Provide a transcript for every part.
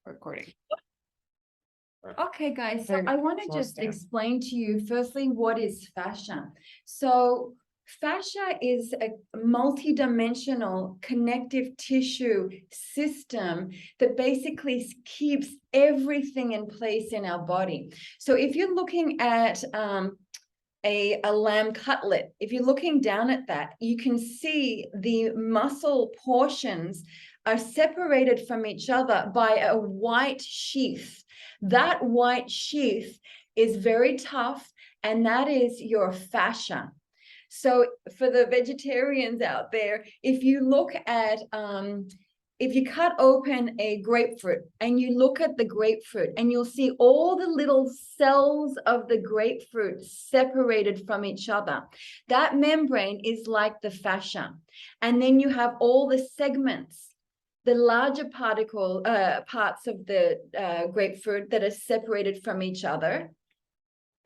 recording. Okay, guys, so I want to just explain to you firstly what is fascia. So fascia is a multidimensional connective tissue system that basically keeps everything in place in our body. So if you're looking at a lamb cutlet, if you're looking down at that, you can see the muscle portions are separated from each other by a white sheath. That white sheath is very tough, and that is your fascia. So for the vegetarians out there, if you look at if you cut open a grapefruit and you look at the grapefruit, and you'll see all the little cells of the grapefruit separated from each other. That membrane is like the fascia. And then you have all the segments, the larger parts of the grapefruit that are separated from each other.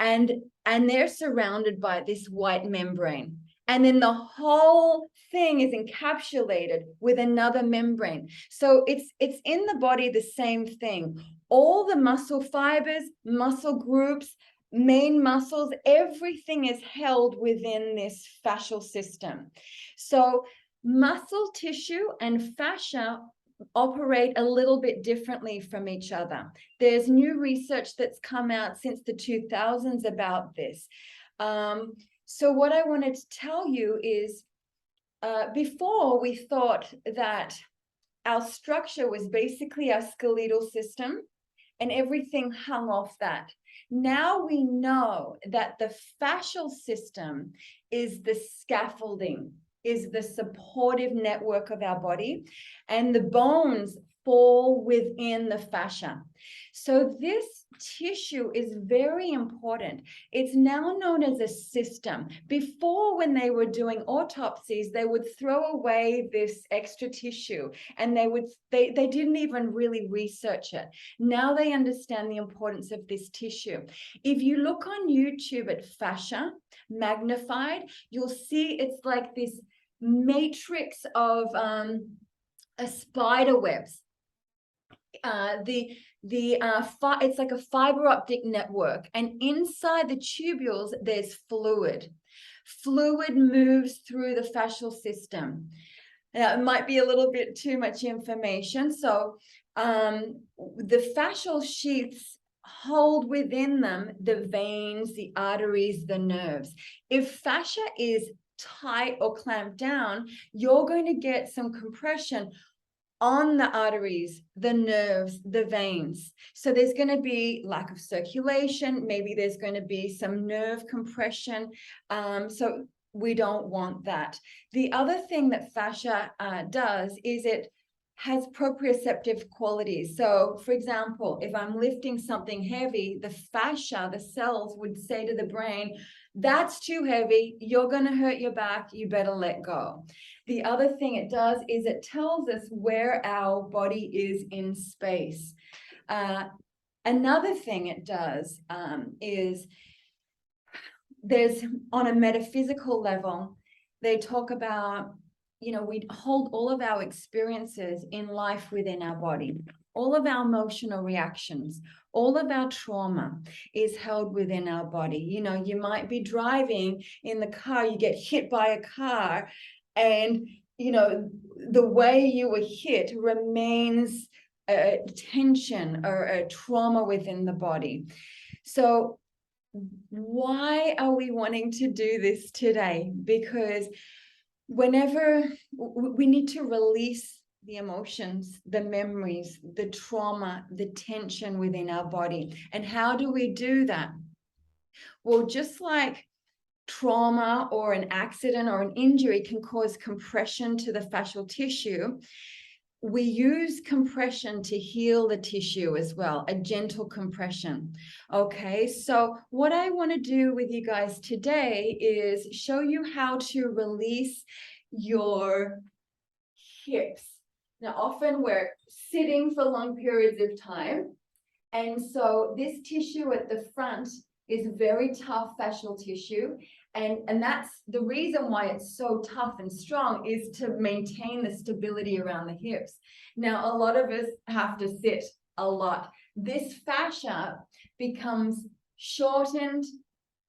And they're surrounded by this white membrane. And then the whole thing is encapsulated with another membrane. So it's in the body the same thing. All the muscle fibers, muscle groups, main muscles, everything is held within this fascial system. So muscle tissue and fascia operate a little bit differently from each other. There's new research that's come out since the 2000s about this. So what I wanted to tell you is, before we thought that our structure was basically our skeletal system and everything hung off that. Now we know that the fascial system is the scaffolding, is the supportive network of our body, and the bones fall within the fascia. So this tissue is very important. It's now known as a system. Before, when they were doing autopsies, they would throw away this extra tissue, and they didn't even really research it. Now they understand the importance of this tissue. If you look on YouTube at fascia magnified, you'll see it's like this matrix of spider webs. It's like a fiber optic network, and inside the tubules there's fluid. Fluid moves through the fascial system. Now, it might be a little bit too much information. So the fascial sheaths hold within them the veins, the arteries, the nerves. If fascia is tight or clamped down, you're going to get some compression on the arteries, the nerves, the veins. So there's going to be lack of circulation. Maybe there's going to be some nerve compression. So we don't want that. The other thing that fascia does is it has proprioceptive qualities. So for example, if I'm lifting something heavy, the fascia, the cells would say to the brain, that's too heavy, you're going to hurt your back, you better let go. The other thing it does is it tells us where our body is in space. Another thing it does is there's, on a metaphysical level, they talk about, we hold all of our experiences in life within our body. All of our emotional reactions, all of our trauma is held within our body. You might be driving in the car, you get hit by a car, and the way you were hit remains a tension or a trauma within the body. So why are we wanting to do this today? Because whenever we need to release the emotions, the memories, the trauma, the tension within our body. And how do we do that? Well, just like trauma or an accident or an injury can cause compression to the fascial tissue, we use compression to heal the tissue as well, a gentle compression. Okay, so what I want to do with you guys today is show you how to release your hips. Now, often we're sitting for long periods of time, and so this tissue at the front is very tough fascial tissue, and that's the reason why it's so tough and strong, is to maintain the stability around the hips. Now, a lot of us have to sit a lot. This fascia becomes shortened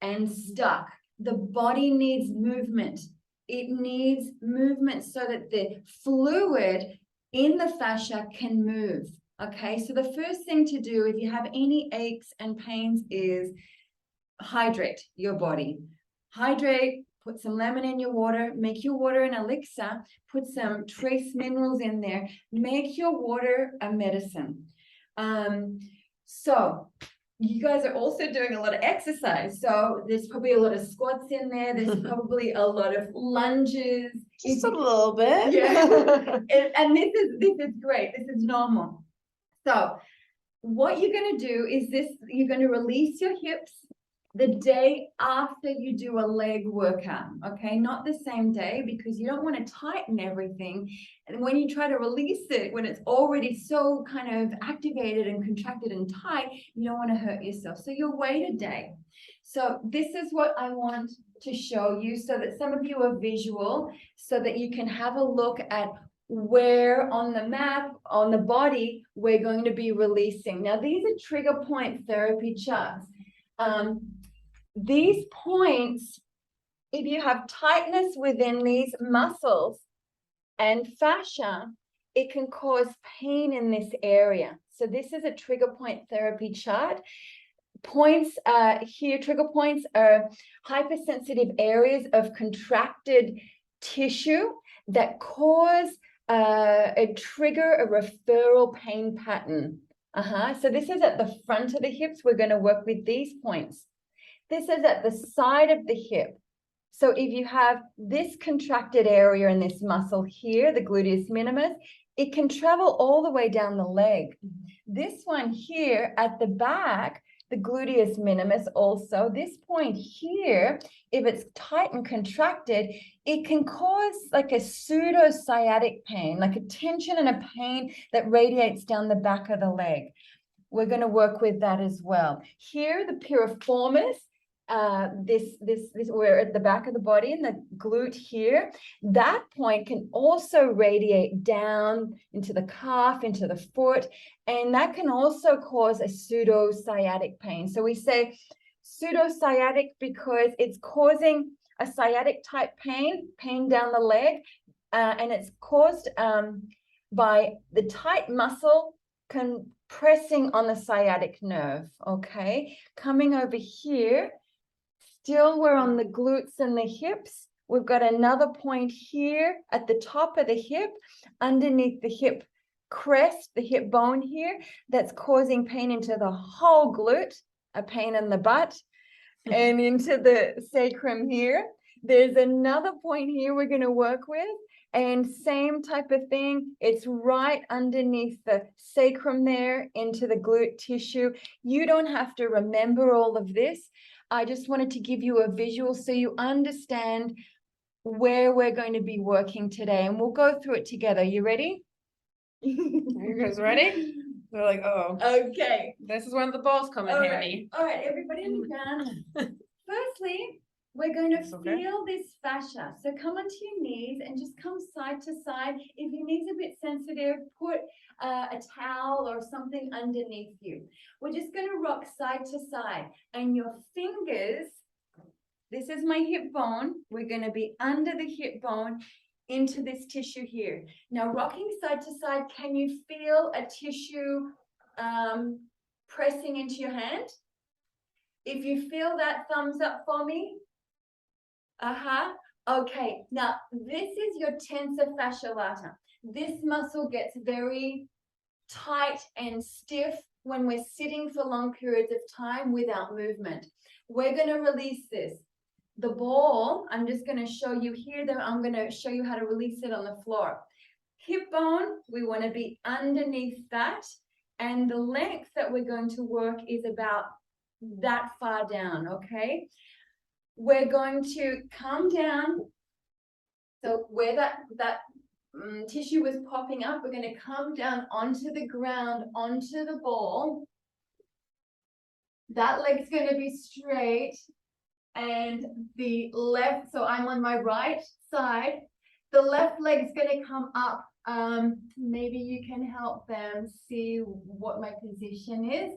and stuck. The body needs movement. It needs movement so that the fluid in the fascia can move. Okay, so the first thing to do if you have any aches and pains is hydrate your body. Hydrate, put some lemon in your water, make your water an elixir, put some trace minerals in there, make your water a medicine. So you guys are also doing a lot of exercise. So there's probably a lot of squats in there. There's probably a lot of lunges. Just a little bit. Yeah. And this is great. This is normal. So what you're going to do is this, you're going to release your hips the day after you do a leg workout, okay? Not the same day, because you don't want to tighten everything. And when you try to release it, when it's already so kind of activated and contracted and tight, you don't want to hurt yourself. So you'll wait a day. So this is what I want to show you so that some of you are visual, so that you can have a look at where on the map, on the body, we're going to be releasing. Now, these are trigger point therapy charts. These points, if you have tightness within these muscles and fascia, it can cause pain in this area. So this is a trigger point therapy chart. Points here, trigger points are hypersensitive areas of contracted tissue that cause a trigger, a referral pain pattern. So this is at the front of the hips. We're going to work with these points. This is at the side of the hip. So if you have this contracted area in this muscle here, the gluteus minimus, it can travel all the way down the leg. This one here at the back, the gluteus minimus also, this point here, if it's tight and contracted, it can cause like a pseudo sciatic pain, like a tension and a pain that radiates down the back of the leg. We're going to work with that as well. Here, the piriformis, this we're at the back of the body and the glute here, that point can also radiate down into the calf, into the foot, and that can also cause a pseudo sciatic pain. So we say pseudo sciatic because it's causing a sciatic type pain down the leg, and it's caused by the tight muscle compressing on the sciatic nerve. Okay, coming over here, still we're on the glutes and the hips. We've got another point here at the top of the hip, underneath the hip crest, the hip bone here, that's causing pain into the whole glute, a pain in the butt, and into the sacrum here. There's another point here we're going to work with, and same type of thing. It's right underneath the sacrum there into the glute tissue. You don't have to remember all of this. I just wanted to give you a visual so you understand where we're going to be working today, and we'll go through it together. You ready? Are you guys ready? They're like, oh, okay. This is when the balls come in handy. All right, everybody on the ground. Firstly, we're going to feel this fascia. So come onto your knees and just come side to side. If your knees are a bit sensitive, put a towel or something underneath you. We're just going to rock side to side, and your fingers, this is my hip bone. We're going to be under the hip bone into this tissue here. Now, rocking side to side, can you feel a tissue pressing into your hand? If you feel that, thumbs up for me. Okay, now this is your tensor fasciae lata. This muscle gets very tight and stiff when we're sitting for long periods of time without movement. We're going to release this. The ball, I'm just going to show you here, that I'm going to show you how to release it on the floor. Hip bone, we want to be underneath that, and the length that we're going to work is about that far down, okay? We're going to come down. So where that tissue was popping up, we're going to come down onto the ground, onto the ball. That leg's going to be straight, and the left, so I'm on my right side, the left leg's going to come up maybe you can help them see what my position is.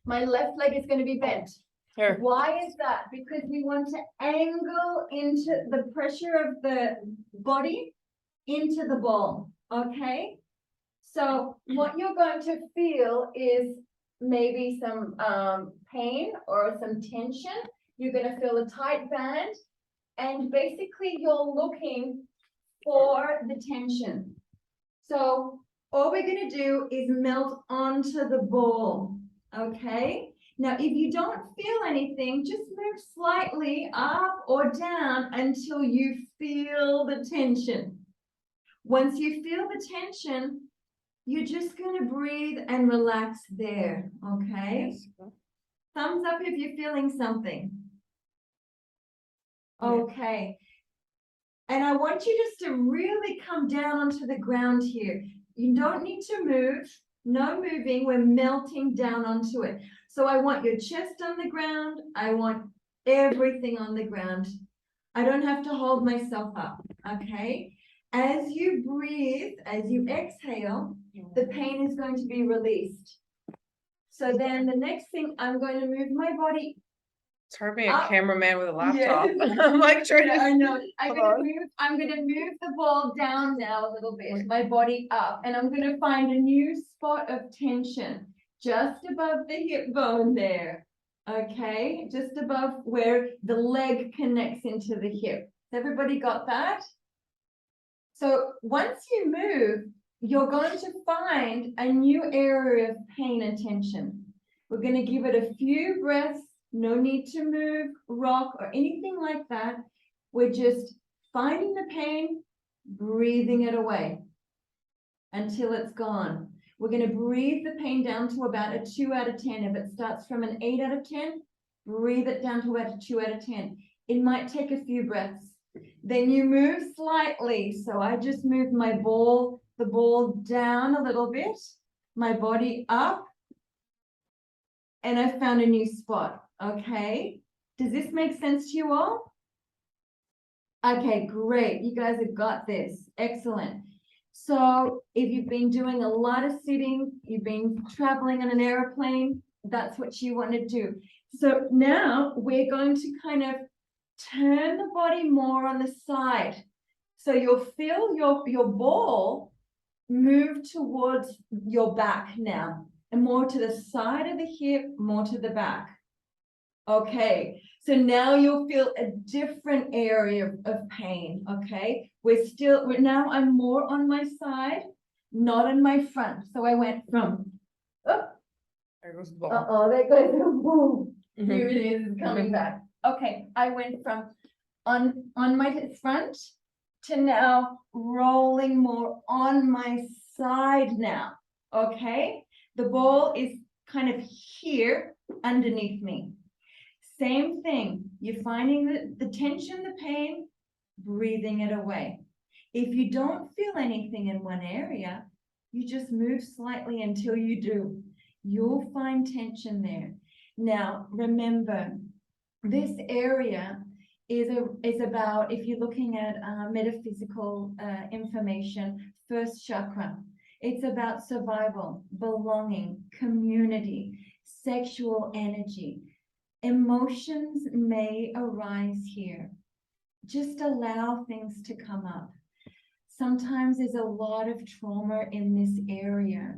My left leg is going to be bent. Here. Why is that? Because we want to angle into the pressure of the body into the ball, okay? So what you're going to feel is maybe some pain or some tension. You're going to feel a tight band, and basically you're looking for the tension. So all we're going to do is melt onto the ball, okay? Now, if you don't feel anything, just move slightly up or down until you feel the tension. Once you feel the tension, you're just going to breathe and relax there, okay? Thumbs up if you're feeling something. Okay. And I want you just to really come down onto the ground here. You don't need to move. No moving. We're melting down onto it. So I want your chest on the ground. I want everything on the ground. I don't have to hold myself up, okay? As you breathe, as you exhale, the pain is going to be released. So then the next thing, I'm going to move my body. It's hard being a cameraman with a laptop. Yes. I'm like trying to. I know. I'm gonna move the ball down now a little bit, my body up, and I'm gonna find a new spot of tension just above the hip bone there. Okay, just above where the leg connects into the hip. Everybody got that? So once you move, you're going to find a new area of pain and tension. We're going to give it a few breaths. No need to move, rock, or anything like that. We're just finding the pain, breathing it away until it's gone. We're going to breathe the pain down to about a 2 out of 10. If it starts from an 8 out of 10, breathe it down to about a 2 out of 10. It might take a few breaths. Then you move slightly. So I just moved my ball, the ball down a little bit, my body up, and I found a new spot. Okay, does this make sense to you all? Okay, great. You guys have got this. Excellent. So if you've been doing a lot of sitting, you've been traveling on an airplane, that's what you want to do. So now we're going to kind of turn the body more on the side. So you'll feel your ball move towards your back now, and more to the side of the hip, more to the back. Okay, so now you'll feel a different area of pain, okay? Now I'm more on my side, not on my front. So I went from, oh, There goes the ball. there goes the boom. Here it is, it's coming back. Okay, I went from on my front to now rolling more on my side now, okay? The ball is kind of here underneath me. Same thing, you're finding the tension, the pain, breathing it away. If you don't feel anything in one area, you just move slightly until you do. You'll find tension there. Now, remember, this area is about, if you're looking at metaphysical information, first chakra. It's about survival, belonging, community, sexual energy. Emotions may arise here. Just allow things to come up. Sometimes there's a lot of trauma in this area.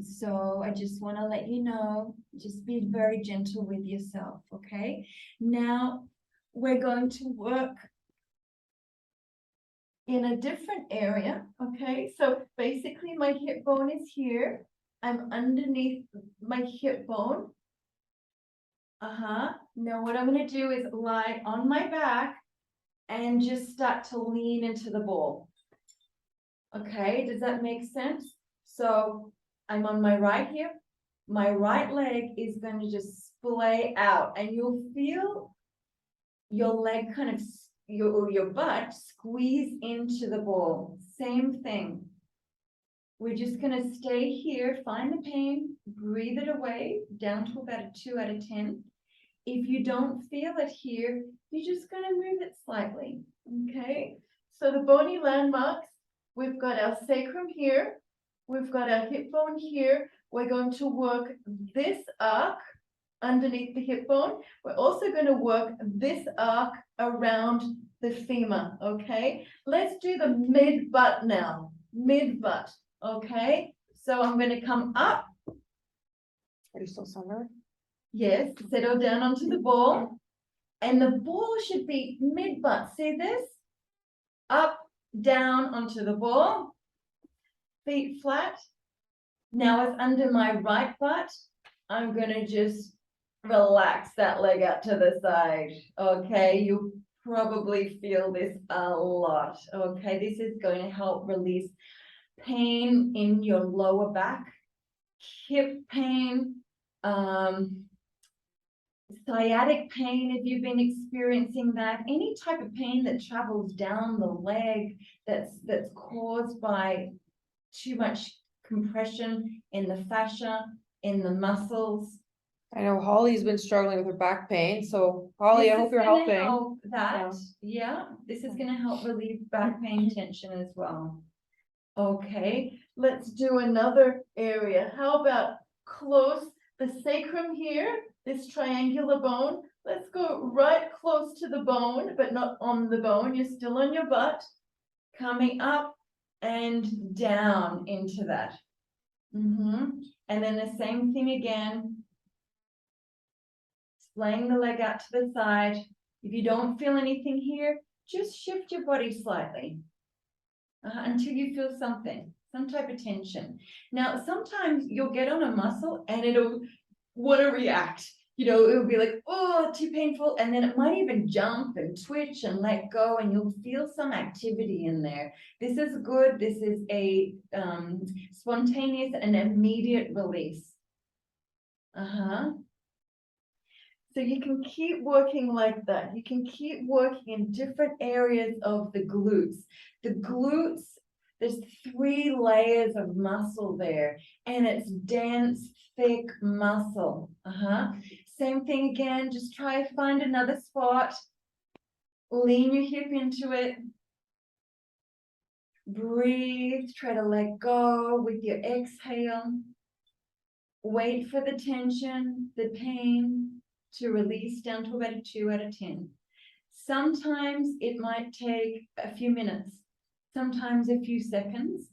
So I just want to let you know, just be very gentle with yourself, okay? Now we're going to work in a different area, okay? So basically my hip bone is here. I'm underneath my hip bone. Now what I'm going to do is lie on my back and just start to lean into the ball. Okay, does that make sense? So I'm on my right hip. My right leg is going to just splay out, and you'll feel your leg kind of, your butt squeeze into the ball. Same thing. We're just going to stay here, find the pain, breathe it away, down to about a 2 out of 10. If you don't feel it here, you're just going to move it slightly, okay? So the body landmarks we've got our sacrum here, we've got our hip bone here. We're going to work this arc underneath the hip bone. We're also going to work this arc around the femur, okay? Let's do the mid butt now, mid butt, okay? So I'm going to come up. Are you still somewhere? Yes, settle down onto the ball. And the ball should be mid butt. See this? Up, down onto the ball. Feet flat. Now it's under my right butt. I'm going to just relax that leg out to the side. Okay, you probably feel this a lot. Okay, this is going to help release pain in your lower back, hip pain, sciatic pain if you've been experiencing that, any type of pain that travels down the leg that's caused by too much compression in the fascia, in the muscles. I know Holly's been struggling with her back pain, so Holly, I This hope is you're gonna helping. help that, yeah, this is gonna help relieve back pain tension as well. Okay, let's do another area. How about close the sacrum here, this triangular bone? Let's go right close to the bone, but not on the bone. You're still on your butt. Coming up and down into that. And then the same thing again. Laying the leg out to the side. If you don't feel anything here, just shift your body slightly until you feel something, some type of tension. Now, sometimes you'll get on a muscle and it'll want to react. You know, it'll be like, oh, too painful. And then it might even jump and twitch and let go, and you'll feel some activity in there. This is good. This is a spontaneous and immediate release. So you can keep working like that. You can keep working in different areas of the glutes. The glutes, there's 3 layers of muscle there, and it's dense, thick muscle. Same thing again, just try to find another spot. Lean your hip into it. Breathe, try to let go with your exhale. Wait for the tension, the pain to release down to about a 2 out of 10. Sometimes it might take a few minutes, sometimes a few seconds.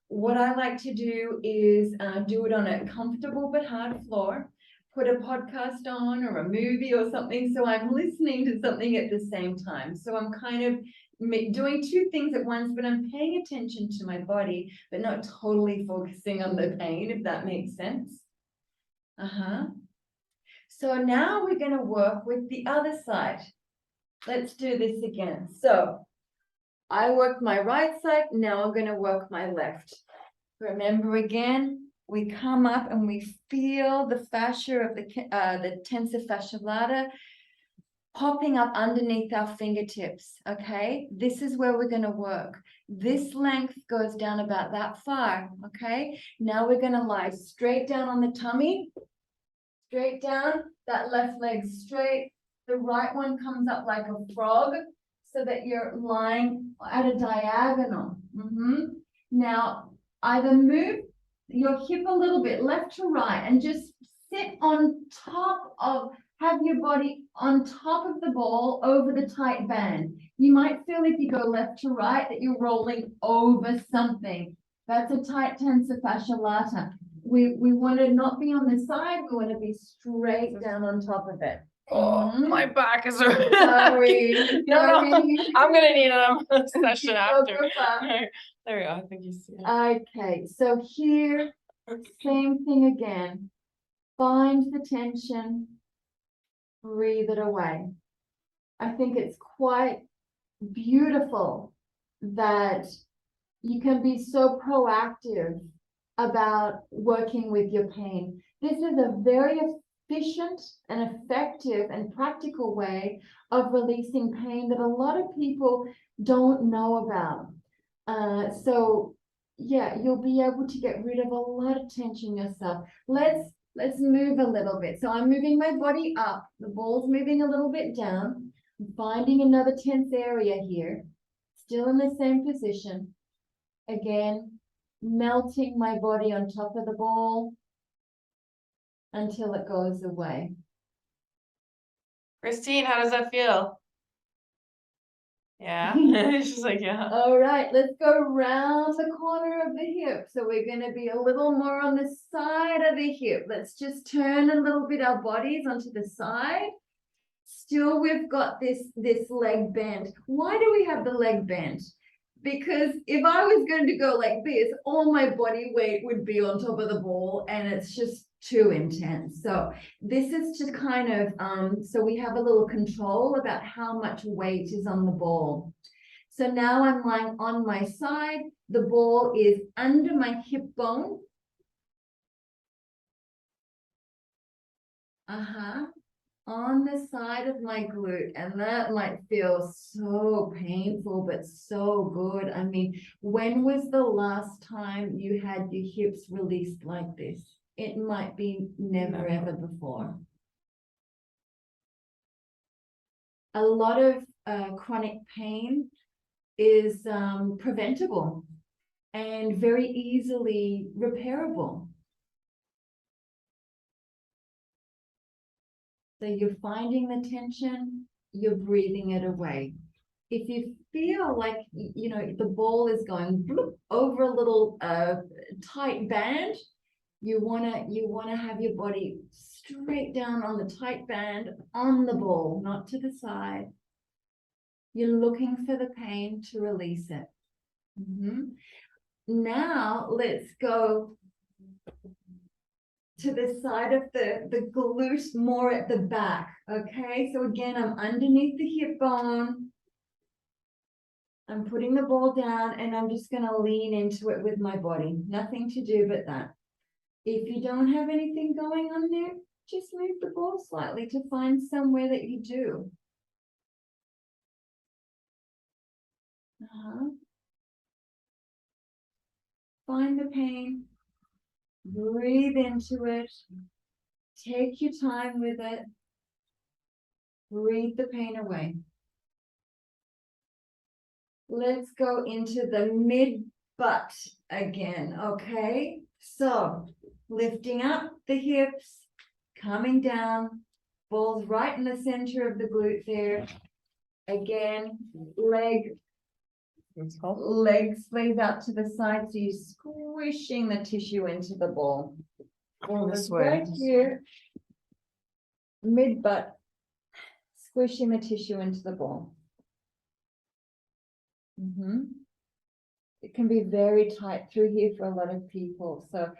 What I like to do is do it on a comfortable but hard floor, put a podcast on or a movie or something, so I'm listening to something at the same time. So I'm kind of doing 2 things at once, but I'm paying attention to my body, but not totally focusing on the pain, if that makes sense. So now we're going to work with the other side. Let's do this again. So I worked my right side, now I'm going to work my left. Remember again, we come up and we feel the fascia of the tensor fasciae lata popping up underneath our fingertips, okay? This is where we're going to work. This length goes down about that far, okay? Now we're going to lie straight down on the tummy, straight down, that left leg straight. The right one comes up like a frog so that you're lying at a diagonal. Now, either move your hip a little bit left to right and just sit on top of, have your body on top of the ball over the tight band. You might feel if you go left to right that you're rolling over something. That's a tight tensor fasciae lata. We want to not be on the side, we want to be straight down on top of it. Oh, my back is hurting. Sorry. No, Sorry. I'm gonna need a session after. Go far. There we go. I think you see it. Okay, so here, same thing again. Find the tension, breathe it away. I think it's quite beautiful that you can be so proactive about working with your pain. This is a very efficient and effective and practical way of releasing pain that a lot of people don't know about. So yeah, you'll be able to get rid of a lot of tension yourself. Let's move a little bit. So I'm moving my body up, the ball's moving a little bit down. I'm finding another tense area here, still in the same position. Again, melting my body on top of the ball until it goes away. Christine, how does that feel? Yeah, she's like, yeah. All right, let's go around the corner of the hip. So we're going to be a little more on the side of the hip. Let's just turn a little bit our bodies onto the side. Still, we've got this leg bend. Why do we have the leg bend? Because if I was going to go like this, all my body weight would be on top of the ball and it's just too intense. So this is to kind of, so we have a little control about how much weight is on the ball. So now I'm lying on my side. The ball is under my hip bone. On the side of my glute, and that might feel so painful but so good. I mean, when was the last time you had your hips released like this? It might be never ever before. A lot of chronic pain is preventable and very easily repairable. So you're finding the tension, you're breathing it away. If you feel like, you know, the ball is going bloop over a little tight band, you wanna have your body straight down on the tight band on the ball, not to the side. You're looking for the pain to release it. Now let's go to the side of the glute, more at the back. Okay, so again, I'm underneath the hip bone. I'm putting the ball down and I'm just going to lean into it with my body. Nothing to do but that. If you don't have anything going on there, just move the ball slightly to find somewhere that you do. Find the pain. Breathe into it. Take your time with it. Breathe the pain away. Let's go into the mid butt again, okay? So lifting up the hips, coming down, balls right in the center of the glute there. Again, legs laid out to the side, so you're squishing the tissue into the ball. This way. Right here, mid butt, squishing the tissue into the ball. It can be very tight through here for a lot of people. So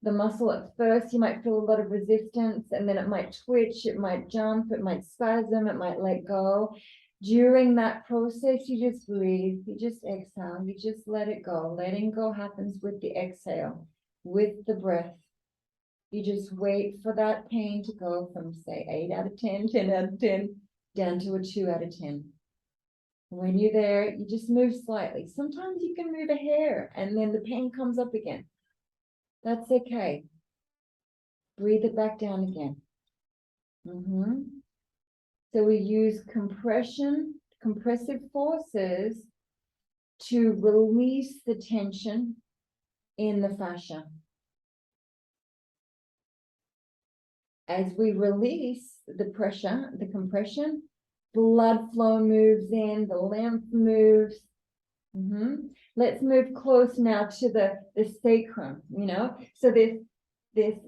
the muscle at first, you might feel a lot of resistance, and then it might twitch, it might jump, it might spasm, it might let go. During that process, you just breathe, you just exhale, you just let it go. Letting go happens with the exhale, with the breath. You just wait for that pain to go from, say, 8 out of 10, 10 out of 10, down to a 2 out of 10. When you're there, you just move slightly. Sometimes you can move a hair and then the pain comes up again. That's okay. Breathe it back down again. So we use compressive forces to release the tension in the fascia. As we release the pressure, the compression, blood flow moves in, the lymph moves. Let's move close now to the sacrum, you know. So this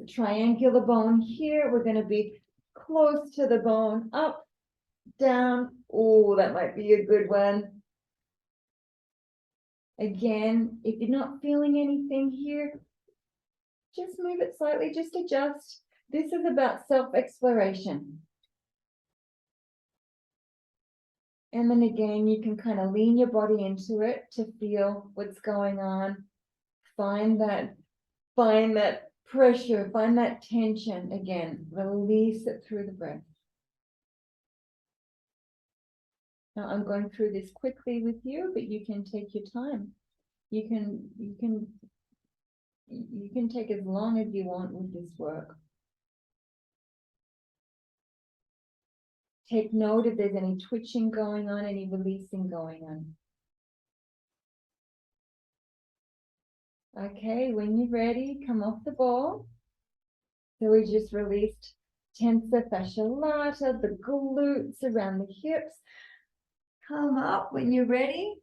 triangular bone here, we're going to be close to the bone, up, down. Oh, that might be a good one. Again, if you're not feeling anything here, just move it slightly, just adjust. This is about self-exploration. And then again, you can kind of lean your body into it to feel what's going on. Find that pressure, find that tension. Again, release it through the breath. Now I'm going through this quickly with you, but you can take your time. You can take as long as you want with this work. Take note if there's any twitching going on, any releasing going on. Okay, when you're ready, come off the ball. So we just released tensor fascia lata, the glutes around the hips. Come up when you're ready.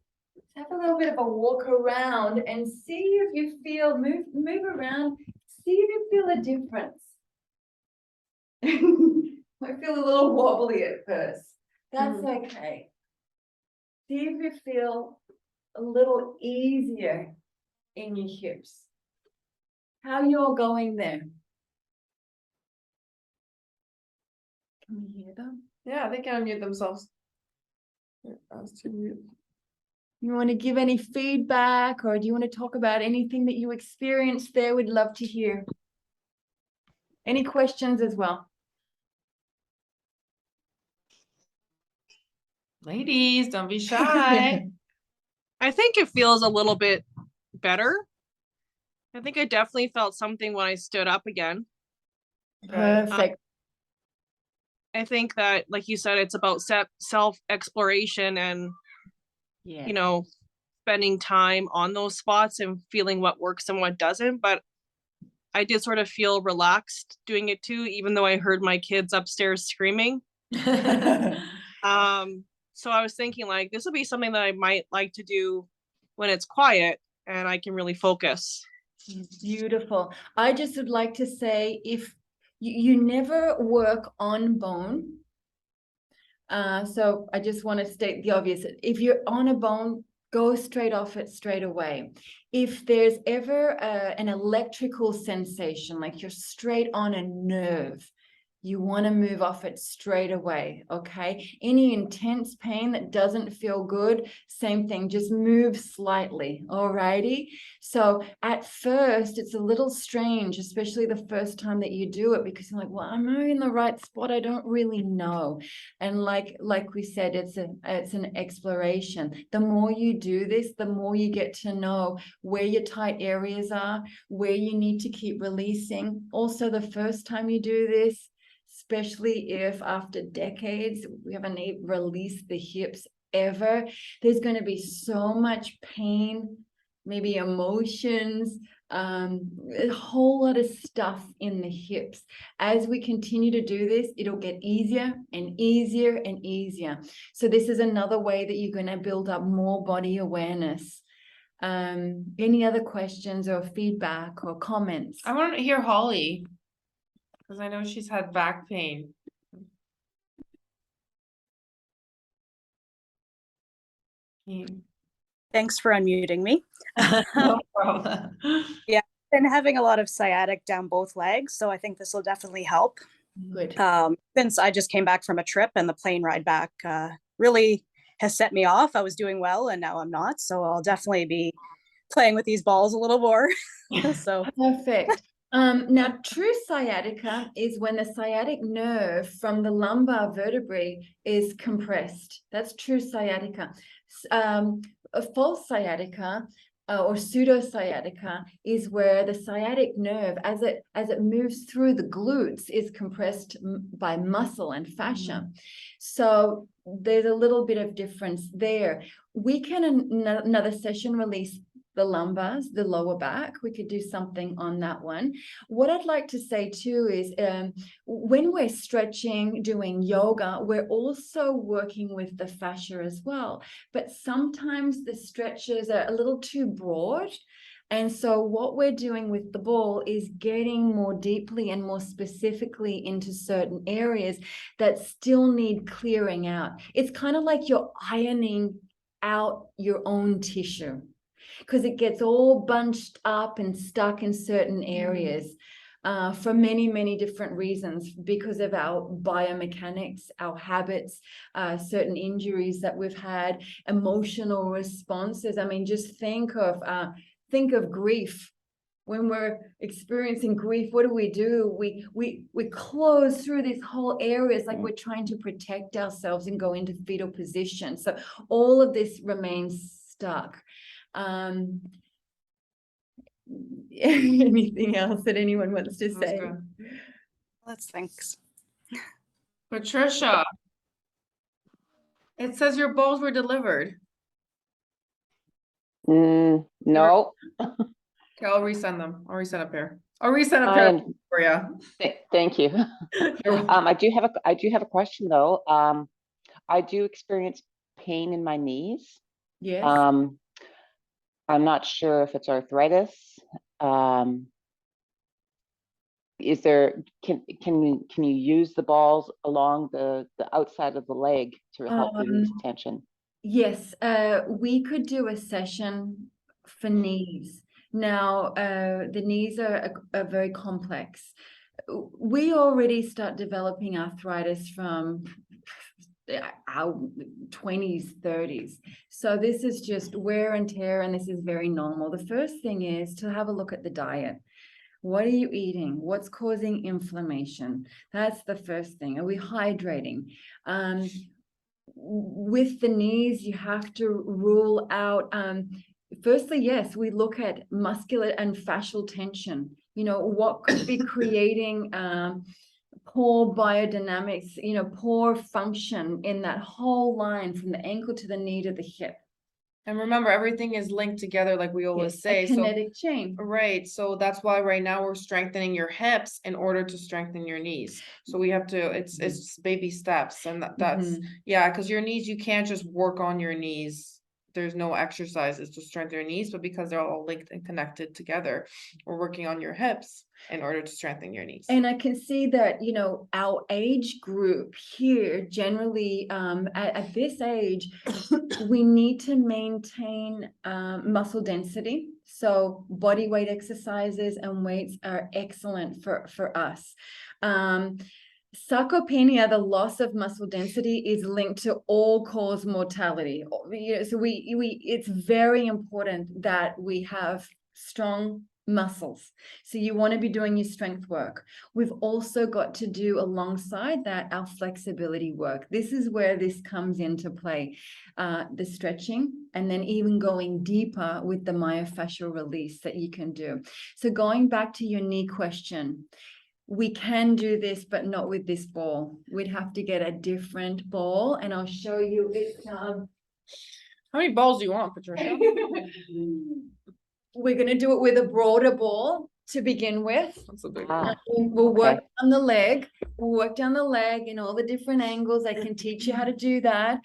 Have a little bit of a walk around and see if you feel, move around, see if you feel a difference. Might feel a little wobbly at first. That's okay. See if you feel a little easier in your hips. How you're going there? Can you hear them? Yeah, they can unmute themselves. Yeah, I was too mute. You want to give any feedback, or do you want to talk about anything that you experienced there? We'd love to hear. Any questions as well? Ladies, don't be shy. I think it feels a little bit better. I think I definitely felt something when I stood up again. Perfect. I think that, like you said, it's about self-exploration and, Yeah. you know, spending time on those spots and feeling what works and what doesn't. But I did sort of feel relaxed doing it too, even though I heard my kids upstairs screaming. So I was thinking, like, this will be something that I might like to do when it's quiet and I can really focus. Beautiful. I just would like to say, if you never work on bone, so I just want to state the obvious. If you're on a bone, go straight off it straight away. If there's ever an electrical sensation, like you're straight on a nerve, you want to move off it straight away, okay? Any intense pain that doesn't feel good, same thing, just move slightly, alrighty? So at first, it's a little strange, especially the first time that you do it, because you're like, well, am I in the right spot? I don't really know. And like we said, it's an exploration. The more you do this, the more you get to know where your tight areas are, where you need to keep releasing. Also, the first time you do this, especially if after decades we haven't released the hips ever, there's going to be so much pain, maybe emotions, a whole lot of stuff in the hips. As we continue to do this, it'll get easier and easier and easier. So this is another way that you're going to build up more body awareness. Any other questions or feedback or comments? I want to hear Holly, because I know she's had back pain. Thanks for unmuting me. No problem. Been having a lot of sciatic down both legs, so I think this will definitely help. Good. Since I just came back from a trip and the plane ride back really has set me off. I was doing well and now I'm not, so I'll definitely be playing with these balls a little more. So Perfect. Now, true sciatica is when the sciatic nerve from the lumbar vertebrae is compressed. That's true sciatica. A false sciatica or pseudo sciatica is where the sciatic nerve, as it moves through the glutes, is compressed by muscle and fascia. So there's a little bit of difference there. We can another session release the lumbars, the lower back. We could do something on that one. What I'd like to say too is when we're stretching, doing yoga, we're also working with the fascia as well. But sometimes the stretches are a little too broad. And so what we're doing with the ball is getting more deeply and more specifically into certain areas that still need clearing out. It's kind of like you're ironing out your own tissue, because it gets all bunched up and stuck in certain areas for many, many different reasons, because of our biomechanics, our habits, certain injuries that we've had, emotional responses. I mean, just think of grief. When we're experiencing grief, what do? We close through this whole area. It's like we're trying to protect ourselves and go into fetal position. So all of this remains stuck. Anything else that anyone wants to That's say? good. thanks. Patricia, it says your balls were delivered. No, Okay, I'll resend them. I'll resend a pair. I'll resend a I pair am, for you. thank you. I do have a question though. I do experience pain in my knees. Yes. I'm not sure if it's arthritis. Is there, can you use the balls along the outside of the leg to help release tension? Yes, we could do a session for knees. Now, the knees are very complex. We already start developing arthritis from our 20s, 30s. So this is just wear and tear, and this is very normal. The first thing is to have a look at the diet. What are you eating? What's causing inflammation? That's the first thing. Are we hydrating? With the knees, you have to rule out, firstly, yes, we look at muscular and fascial tension. You know, what could be creating poor biodynamics, you know, poor function in that whole line from the ankle to the knee to the hip. And remember, everything is linked together, like we always Yes, say. a kinetic chain. Right, so that's why right now we're strengthening your hips in order to strengthen your knees. So we have to, it's baby steps, and that's, yeah, because your knees, you can't just work on your knees. There's no exercises to strengthen your knees, but because they're all linked and connected together, we're working on your hips in order to strengthen your knees. And I can see that, you know, our age group here generally, at this age, we need to maintain muscle density. So body weight exercises and weights are excellent for us. Sarcopenia, the loss of muscle density, is linked to all-cause mortality. You know, so it's very important that we have strong muscles. So you want to be doing your strength work. We've also got to do alongside that our flexibility work. This is where this comes into play, the stretching, and then even going deeper with the myofascial release that you can do. So going back to your knee question, we can do this, but not with this ball. We'd have to get a different ball, and I'll show you it. How many balls do you want, Patricia? We're going to do it with a broader ball to begin with. That's a big Ah, one. We'll work okay. on the leg. We'll work down the leg in all the different angles. I can teach you how to do that,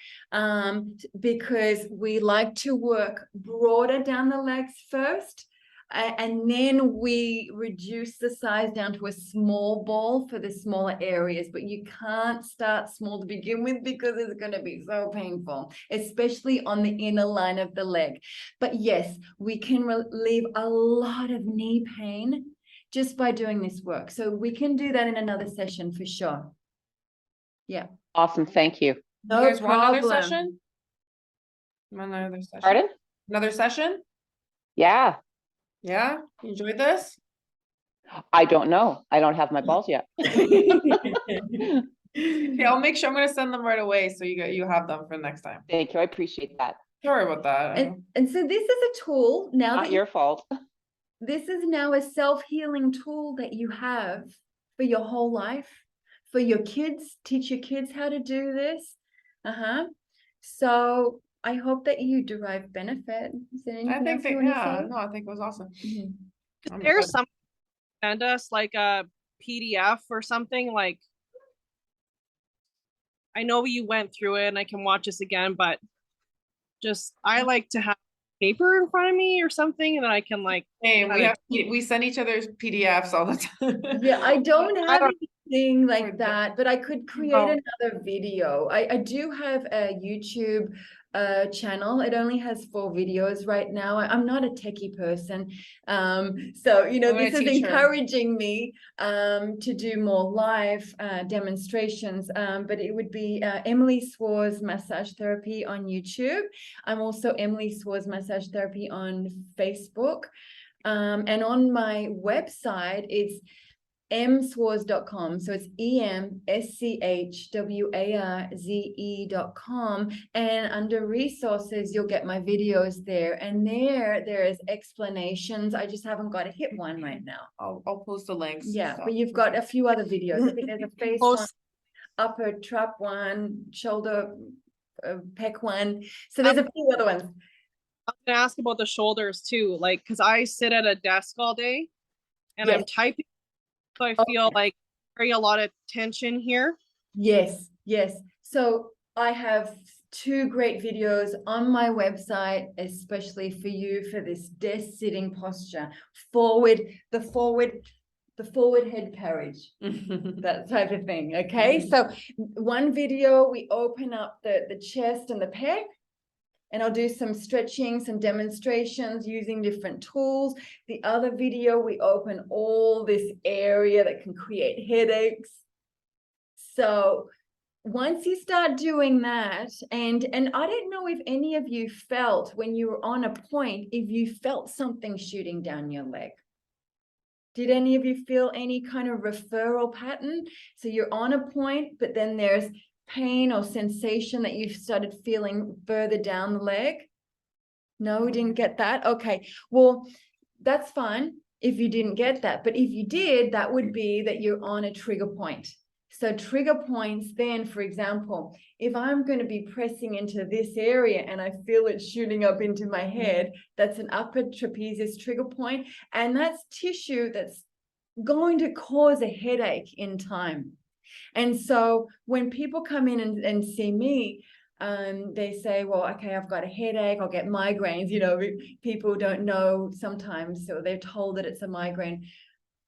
because we like to work broader down the legs first. And then we reduce the size down to a small ball for the smaller areas, but you can't start small to begin with because it's going to be so painful, especially on the inner line of the leg. But yes, we can relieve a lot of knee pain just by doing this work. So we can do that in another session for sure. Yeah. Awesome, thank you. No You guys want another problem. session? Want another session? Pardon? Another session? Yeah, Yeah, you enjoyed this? I don't know. I don't have my balls yet. Okay, I'll make sure, I'm gonna send them right away, so you have them for next time. Thank you, I appreciate that. Sorry about that. And so this is a tool now Not that your fault. this is now a self-healing tool that you have for your whole life, for your kids. Teach your kids how to do this. So I hope that you derive benefit. Is there anything I think else you that, want to yeah, say? no, I think it was awesome. I'm There's excited. some send us like a PDF or something, like I know you went through it and I can watch this again, but just I like to have paper in front of me or something, and then I can like Hey, kinda- we send each other's PDFs all the time. Yeah, I don't I have don't- anything like Or that, but I could create No. another video. I do have a YouTube channel. It only has 4 videos right now. I'm not a techie person. So, you know, I'm gonna this is teach her. encouraging me to do more live demonstrations. But it would be Emily Swartz Massage Therapy on YouTube. I'm also Emily Swartz Massage Therapy on Facebook. And on my website, it's emswartz.com. So it's EMSCHWARZE.com. And under resources, you'll get my videos there. And there is explanations. I just haven't got a hit one right now. I'll post the links. and Yeah, stuff. but you've got a few other videos. I think there's a face one, Post- upper trap one, shoulder pec one. So there's a few other ones. was gonna ask about the shoulders too, like, cause I sit at a desk all day and I'm Yes. typing, so I feel like very a lot of tension here. Yes, yes. So I have 2 great videos on my website, especially for you for this desk sitting posture. The forward head carriage, that type of thing. Okay, so one video we open up the chest and the pec, and I'll do some stretching, some demonstrations using different tools. The other video, we open all this area that can create headaches. So once you start doing that, and I don't know if any of you felt when you were on a point, if you felt something shooting down your leg. Did any of you feel any kind of referral pattern? So you're on a point, but then there's pain or sensation that you've started feeling further down the leg? No, we didn't get that. Okay, well, that's fine if you didn't get that. But if you did, that would be that you're on a trigger point. So trigger points then, for example, if I'm going to be pressing into this area and I feel it shooting up into my head, that's an upper trapezius trigger point, and that's tissue that's going to cause a headache in time. And so when people come in and see me, they say, well, okay, I've got a headache, I'll get migraines. You know, people don't know sometimes, so they're told that it's a migraine.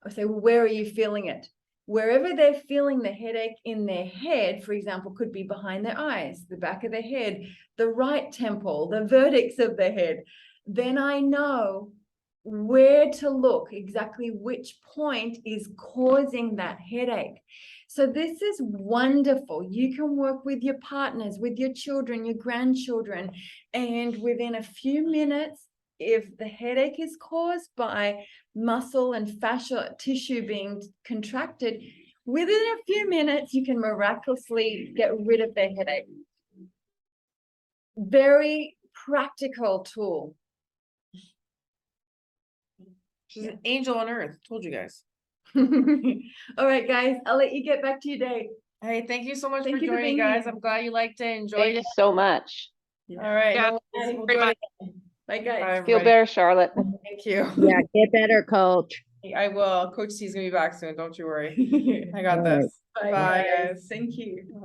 I say, well, where are you feeling it? Wherever they're feeling the headache in their head, for example, could be behind their eyes, the back of their head, the right temple, the vertex of the head, then I know where to look, exactly which point is causing that headache. So this is wonderful. You can work with your partners, with your children, your grandchildren, and within a few minutes, if the headache is caused by muscle and fascial tissue being contracted, within a few minutes, you can miraculously get rid of the headache. Very practical tool. She's an angel on earth. Told you guys. All right, guys, I'll let you get back to your day. Hey, thank you so much Thank for you for joining, being guys. here. I'm glad you liked it, enjoyed Thank you it. so much. All right. Yeah, no worries. We'll very do it much. again. Bye, guys. Bye, Feel everybody. better, Charlotte. Thank you. Yeah, get better, coach. I will. Coach C's gonna be back soon. Don't you worry. I got All right. this. Bye, Bye, guys. guys. Thank you.